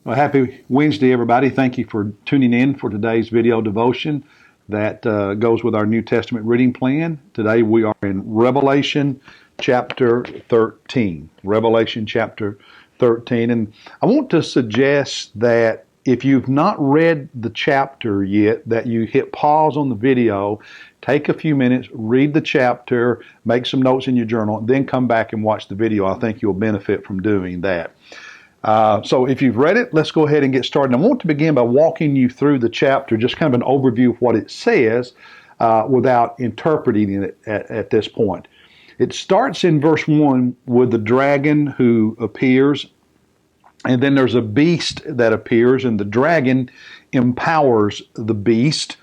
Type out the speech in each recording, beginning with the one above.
Well, happy Wednesday, everybody. Thank you for tuning in for today's video devotion that goes with our New Testament reading plan. Today we are in Revelation chapter 13. Revelation chapter 13. And I want to suggest that if you've not read the chapter yet, that you hit pause on the video, take a few minutes, read the chapter, make some notes in your journal, and then come back and watch the video. I think you'll benefit from doing that. So if you've read it, let's go ahead and get started. I want to begin by walking you through the chapter, just kind of an overview of what it says without interpreting it at this point. It starts in verse 1 with the dragon who appears, and then there's a beast that appears, and the dragon empowers the beast,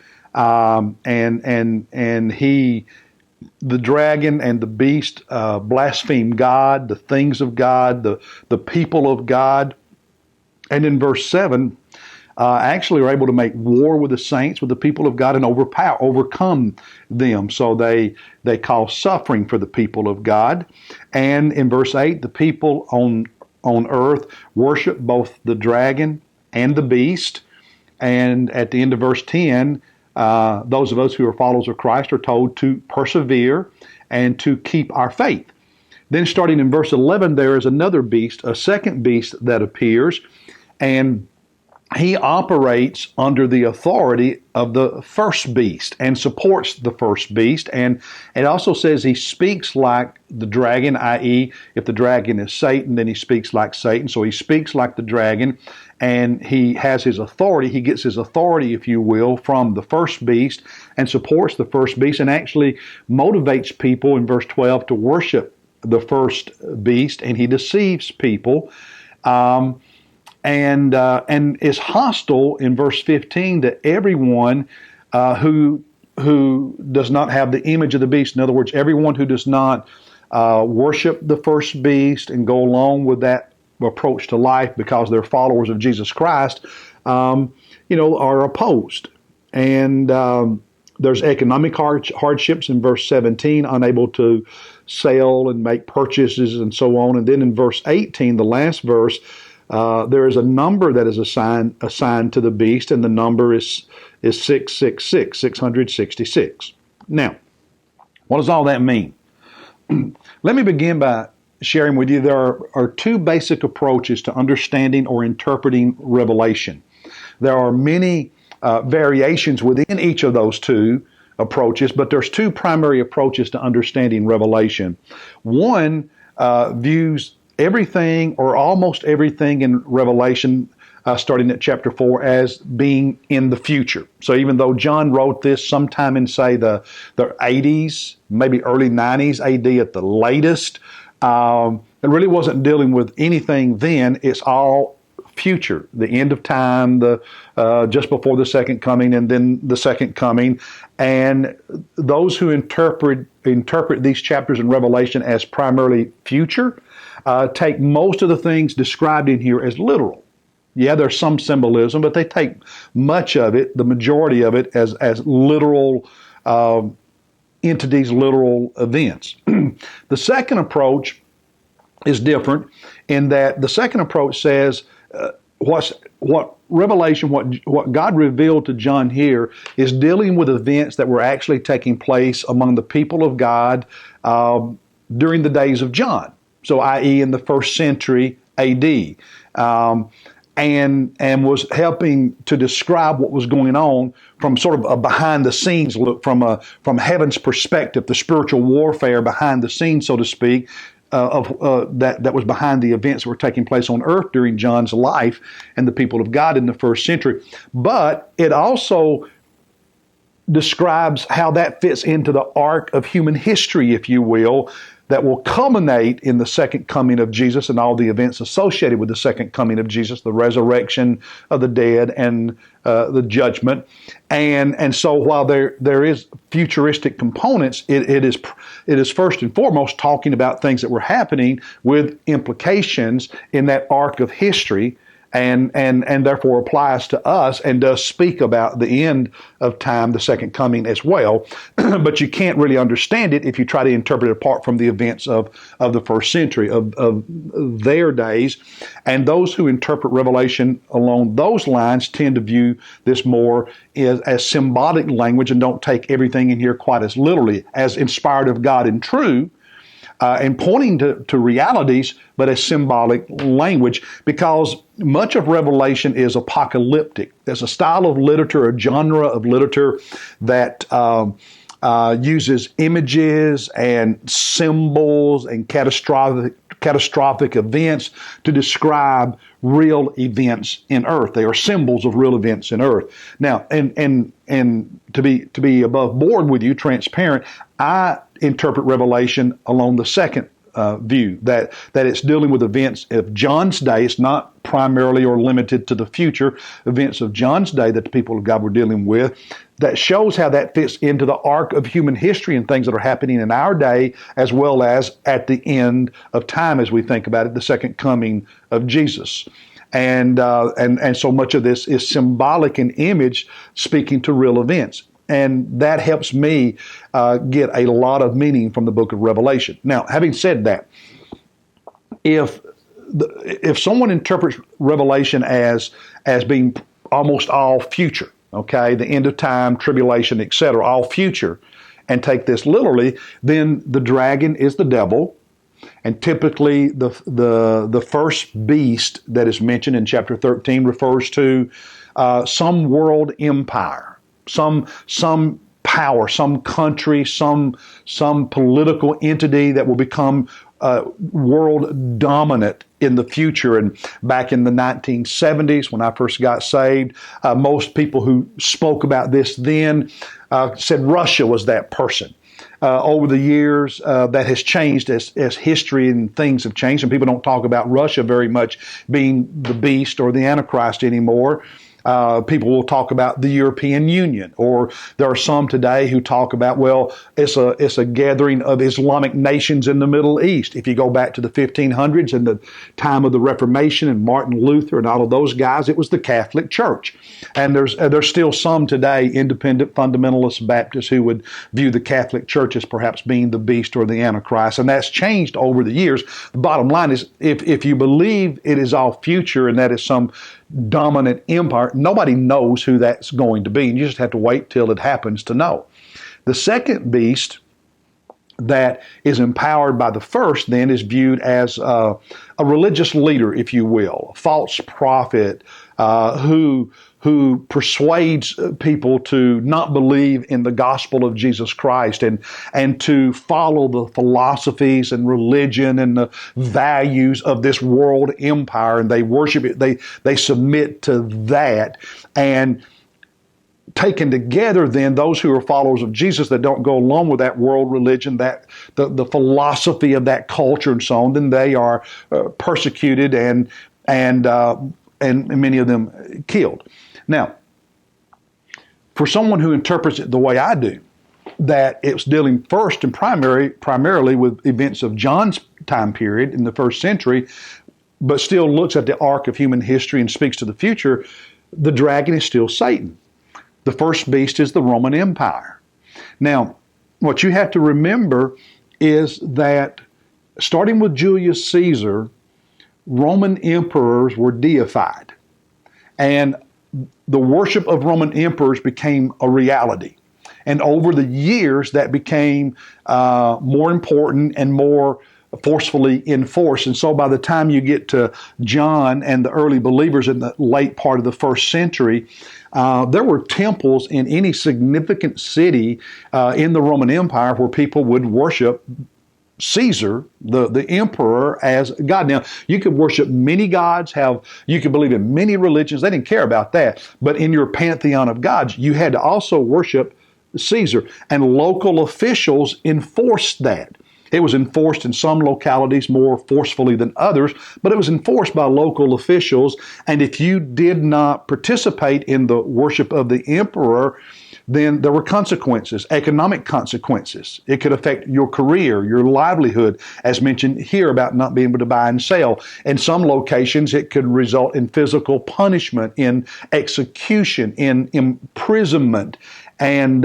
the dragon and the beast blaspheme God, the things of God, the people of God. And in verse 7, actually are able to make war with the saints, with the people of God, and overcome them. So they cause suffering for the people of God. And in verse 8, the people on earth worship both the dragon and the beast. And at the end of verse 10, those of us who are followers of Christ are told to persevere and to keep our faith. Then starting in verse 11, there is another beast, a second beast that appears, and he operates under the authority of the first beast and supports the first beast. And it also says he speaks like the dragon, i.e., if the dragon is Satan, then he speaks like Satan. So he speaks like the dragon, and he has his authority. He gets his authority, if you will, from the first beast and supports the first beast and actually motivates people in verse 12 to worship the first beast, and he deceives people. And is hostile in verse 15 to everyone who does not have the image of the beast. In other words, everyone who does not worship the first beast and go along with that approach to life because they're followers of Jesus Christ, are opposed. And there's economic hardships in verse 17, unable to sell and make purchases and so on. And then in verse 18, the last verse, there is a number that is assigned to the beast, and the number is 666, 666. Now, what does all that mean? Let me begin by sharing with you there are two basic approaches to understanding or interpreting Revelation. There are many variations within each of those two approaches, but there's two primary approaches to understanding Revelation. One views everything or almost everything in Revelation, starting at chapter 4, as being in the future. So even though John wrote this sometime in, say, the 80s, maybe early 90s AD at the latest, it really wasn't dealing with anything then. It's all future, the end of time, just before the second coming, and then the second coming. And those who interpret these chapters in Revelation as primarily future take most of the things described in here as literal. Yeah, there's some symbolism, but they take much of it, the majority of it, as literal entities, literal events. The second approach is different in that the second approach says what Revelation, what God revealed to John here is dealing with events that were actually taking place among the people of God during the days of John. So, i.e., in the first century A.D., and was helping to describe what was going on from sort of a behind-the-scenes look, from heaven's perspective, the spiritual warfare behind the scenes, so to speak, that was behind the events that were taking place on earth during John's life and the people of God in the first century. But it also describes how that fits into the arc of human history, if you will, that will culminate in the second coming of Jesus and all the events associated with the second coming of Jesus, the resurrection of the dead and the judgment. And so while there is futuristic components, it is first and foremost talking about things that were happening with implications in that arc of history and therefore applies to us and does speak about the end of time, the second coming as well. But you can't really understand it if you try to interpret it apart from the events of the first century, of their days. And those who interpret Revelation along those lines tend to view this more as symbolic language and don't take everything in here quite as literally, as inspired of God and true, and pointing to realities, but as symbolic language, because much of Revelation is apocalyptic. There's a style of literature, a genre of literature that uses images and symbols and catastrophic events to describe real events in earth. They are symbols of real events in earth. Now, and to be above board with you, transparent, I interpret Revelation along the second view, that it's dealing with events of John's day. It's not primarily or limited to the future events of John's day that the people of God were dealing with. That shows how that fits into the arc of human history and things that are happening in our day, as well as at the end of time, as we think about it, the second coming of Jesus. And so much of this is symbolic in image, speaking to real events. And that helps me get a lot of meaning from the book of Revelation. Now, having said that, if someone interprets Revelation as being almost all future, okay, the end of time, tribulation, etc., all future, and take this literally, then the dragon is the devil. And typically the first beast that is mentioned in chapter 13 refers to some world empire, some power, some country, some political entity that will become world dominant in the future. And back in the 1970s, when I first got saved, most people who spoke about this then said Russia was that person. Over the years, that has changed as history and things have changed, and people don't talk about Russia very much being the beast or the Antichrist anymore. People will talk about the European Union, or there are some today who talk about, well, it's a gathering of Islamic nations in the Middle East. If you go back to the 1500s and the time of the Reformation and Martin Luther and all of those guys, it was the Catholic Church. And there's still some today, independent fundamentalist Baptists, who would view the Catholic Church as perhaps being the beast or the Antichrist. And that's changed over the years. The bottom line is, if you believe it is all future and that is some dominant empire, nobody knows who that's going to be, and you just have to wait till it happens to know. The second beast that is empowered by the first then is viewed as a religious leader, if you will, a false prophet who persuades people to not believe in the gospel of Jesus Christ and to follow the philosophies and religion and the values of this world empire, and they worship it, they submit to that. And taken together, then, those who are followers of Jesus that don't go along with that world religion, that the philosophy of that culture and so on, then they are persecuted and many of them killed. Now, for someone who interprets it the way I do, that it's dealing first and primarily with events of John's time period in the first century, but still looks at the arc of human history and speaks to the future, the dragon is still Satan. The first beast is the Roman Empire. Now, what you have to remember is that starting with Julius Caesar, Roman emperors were deified. And the worship of Roman emperors became a reality. And over the years, that became more important and more forcefully enforced. And so by the time you get to John and the early believers in the late part of the first century, there were temples in any significant city in the Roman Empire where people would worship Caesar, the emperor, as God. Now, you could worship many gods, you could believe in many religions. They didn't care about that. But in your pantheon of gods, you had to also worship Caesar. And local officials enforced that. It was enforced in some localities more forcefully than others, but it was enforced by local officials. And if you did not participate in the worship of the emperor, then there were consequences, economic consequences. It could affect your career, your livelihood, as mentioned here about not being able to buy and sell. In some locations, it could result in physical punishment, in execution, in imprisonment, and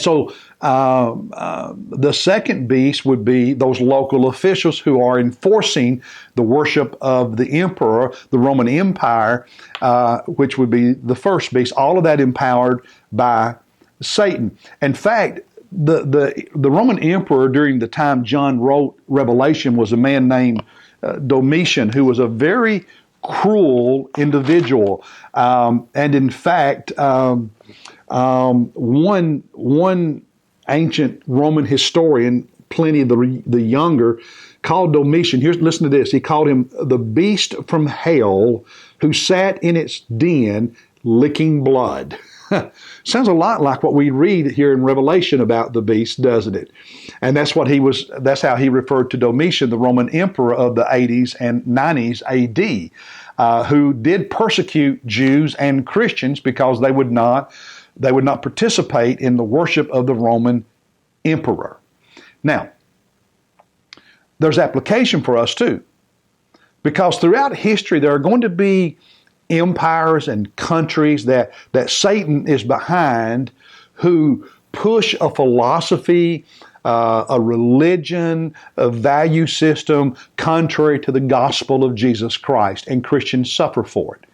so the second beast would be those local officials who are enforcing the worship of the emperor, the Roman Empire, which would be the first beast. All of that empowered by Satan. In fact, the Roman emperor during the time John wrote Revelation was a man named Domitian, who was a very cruel individual. And in fact, one ancient Roman historian, Pliny the Younger, called Domitian, listen to this, he called him the beast from hell who sat in its den licking blood. Sounds a lot like what we read here in Revelation about the beast, doesn't it? And that's how he referred to Domitian, the Roman emperor of the 80s and 90s AD, who did persecute Jews and Christians because they would not participate in the worship of the Roman emperor. Now, there's application for us too, because throughout history there are going to be empires and countries that Satan is behind, who push a philosophy, a religion, a value system contrary to the gospel of Jesus Christ, and Christians suffer for it.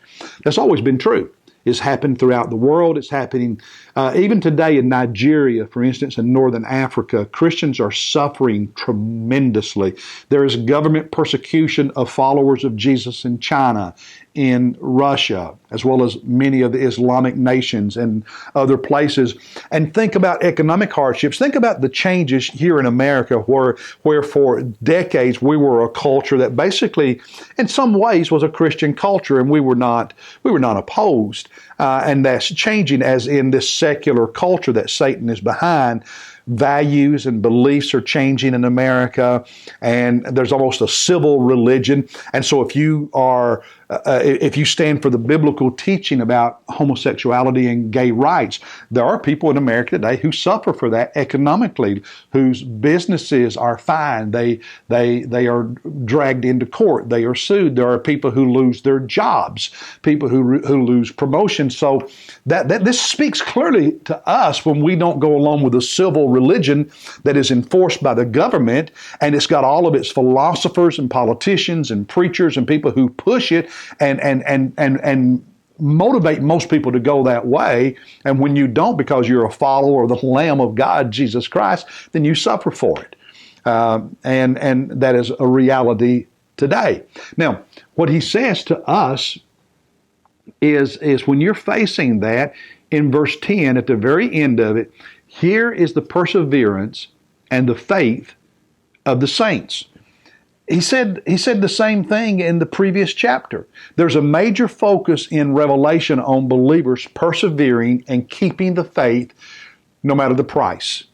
That's always been true. It's happened throughout the world. It's happening even today in Nigeria, for instance, in northern Africa. Christians are suffering tremendously. There is government persecution of followers of Jesus in China, in Russia, as well as many of the Islamic nations and other places. And think about economic hardships. Think about the changes here in America where for decades we were a culture that basically, in some ways, was a Christian culture, and we were not opposed. And that's changing as in this secular culture that Satan is behind. Values and beliefs are changing in America, and there's almost a civil religion. And so if you stand for the biblical teaching about homosexuality and gay rights, there are people in America today who suffer for that economically, whose businesses are fined. They are dragged into court. They are sued. There are people who lose their jobs, people who lose promotions. So that this speaks clearly to us when we don't go along with a civil religion that is enforced by the government, and it's got all of its philosophers and politicians and preachers and people who push it and motivate most people to go that way. And when you don't, because you're a follower of the Lamb of God, Jesus Christ, then you suffer for it. And that is a reality today. Now, what he says to us is when you're facing that, in verse 10, at the very end of it, here is the perseverance and the faith of the saints. He said the same thing in the previous chapter. There's a major focus in Revelation on believers persevering and keeping the faith no matter the price,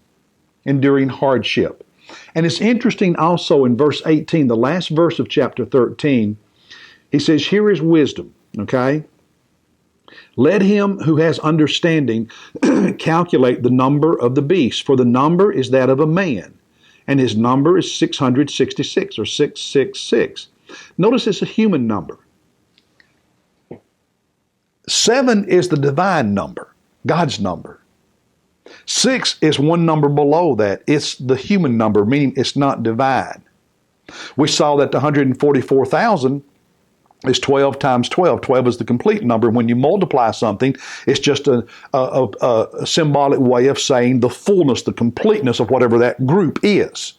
enduring hardship. And it's interesting also in verse 18, the last verse of chapter 13, he says, here is wisdom, okay? Let him who has understanding calculate the number of the beast, for the number is that of a man, and his number is 666, or 666. Notice it's a human number. 7 is the divine number, God's number. 6 is one number below that. It's the human number, meaning it's not divine. We saw that the 144,000 is 12 times 12. 12 is the complete number. When you multiply something, it's just a symbolic way of saying the fullness, the completeness of whatever that group is.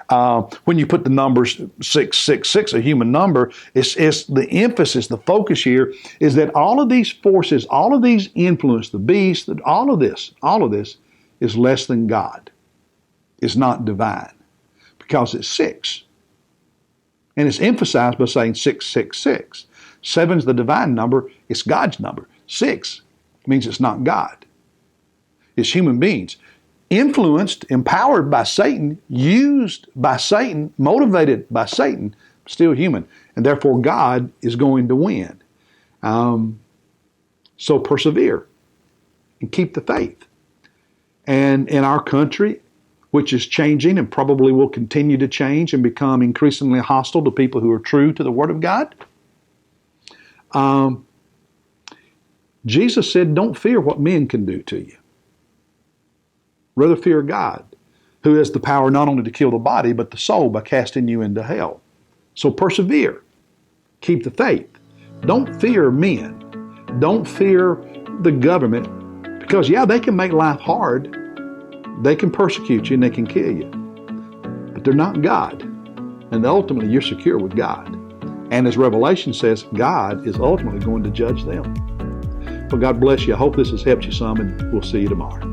When you put the numbers 666, a human number, it's the emphasis, the focus here is that all of these forces, all of these influence, the beast, all of this is less than God. It's not divine because it's 6. And it's emphasized by saying 666. 7 is the divine number. It's God's number. 6 means it's not God. It's human beings. Influenced, empowered by Satan, used by Satan, motivated by Satan, still human. And therefore God is going to win. So persevere. and keep the faith. And in our country, which is changing and probably will continue to change and become increasingly hostile to people who are true to the Word of God, Jesus said, don't fear what men can do to you. Rather fear God, who has the power not only to kill the body, but the soul by casting you into hell. So persevere. Keep the faith. Don't fear men. Don't fear the government, because they can make life hard. They can persecute you and they can kill you. But they're not God. And ultimately you're secure with God. And as Revelation says, God is ultimately going to judge them. Well, God bless you. I hope this has helped you some, and we'll see you tomorrow.